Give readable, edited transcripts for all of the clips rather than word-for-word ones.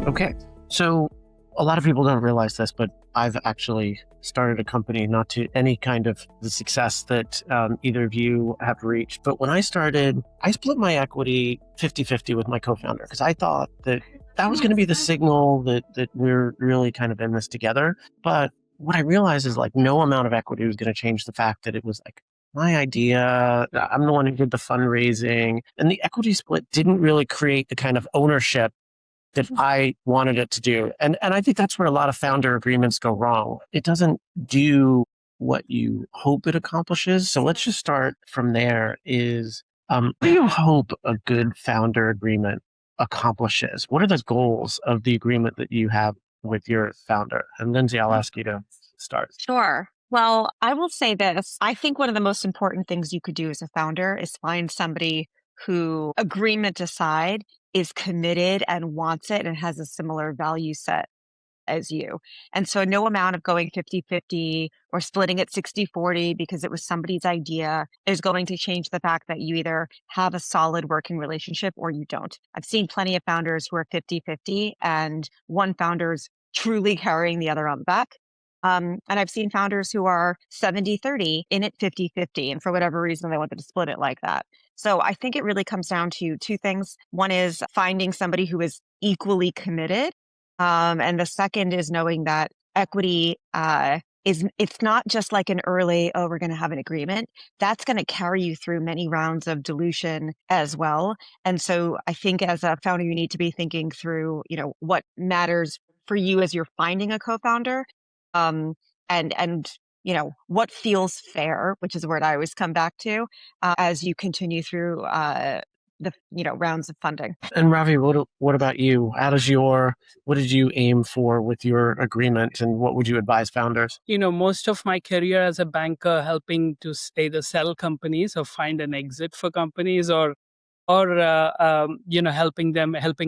Okay. So a lot of people don't realize this, but I've actually started a company, not to any kind of the success that either of you have reached. But when I started, I split my equity 50-50 with my co-founder because I thought that that was going to be the signal that we're really kind of in this together. But what I realized is like no amount of equity was going to change the fact that it was like my idea. I'm the one who did the fundraising, and the equity split didn't really create the kind of ownership that I wanted it to do. And I think that's where a lot of founder agreements go wrong. It doesn't do what you hope it accomplishes. So let's just start from there is, what do you hope a good founder agreement accomplishes? What are the goals of the agreement that you have with your founder? And Lindsay, I'll ask you to start. Sure. Well, I will say this. I think one of the most important things you could do as a founder is find somebody who, agreement aside, is committed and wants it and has a similar value set as you. And so no amount of going 50-50 or splitting it 60-40 because it was somebody's idea is going to change the fact that you either have a solid working relationship or you don't. I've seen plenty of founders who are 50-50 and one founder's truly carrying the other on the back. And I've seen founders who are 70-30 in it 50-50. And for whatever reason, they wanted to split it like that. So I think it really comes down to two things. One is finding somebody who is equally committed. And the second is knowing that equity it's not just like an early, oh, we're going to have an agreement. That's going to carry you through many rounds of dilution as well. And so I think as a founder, you need to be thinking through, what matters for you as you're finding a co-founder, um, and what feels fair, which is a word I always come back to as you continue through the rounds of funding. And Ravi, what about you? What did you aim for with your agreement, and what would you advise founders? Most of my career as a banker helping to either sell companies or find an exit for companies or helping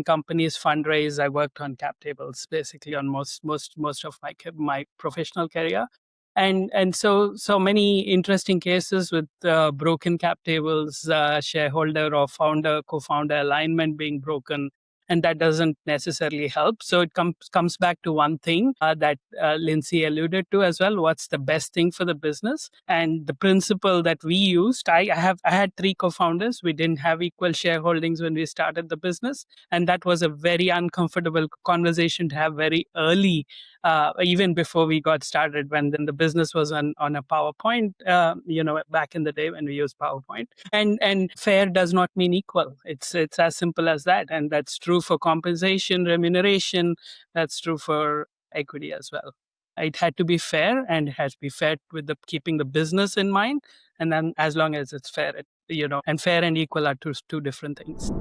companies fundraise. I worked on cap tables basically on most of my professional career, and so many interesting cases with broken cap tables, shareholder or founder co-founder alignment being broken, and that doesn't necessarily help. So it comes back to one thing that Lindsay alluded to as well. What's the best thing for the business? And the principle that we used, I had three co-founders. We didn't have equal shareholdings when we started the business, and that was a very uncomfortable conversation to have very early, even before we got started, when then the business was on a PowerPoint, back in the day when we used PowerPoint. And fair does not mean equal. It's as simple as that. And that's true for compensation, remuneration. That's true for equity as well. It had to be fair, and it has to be fair with keeping the business in mind. And then as long as it's fair, and fair and equal are two different things.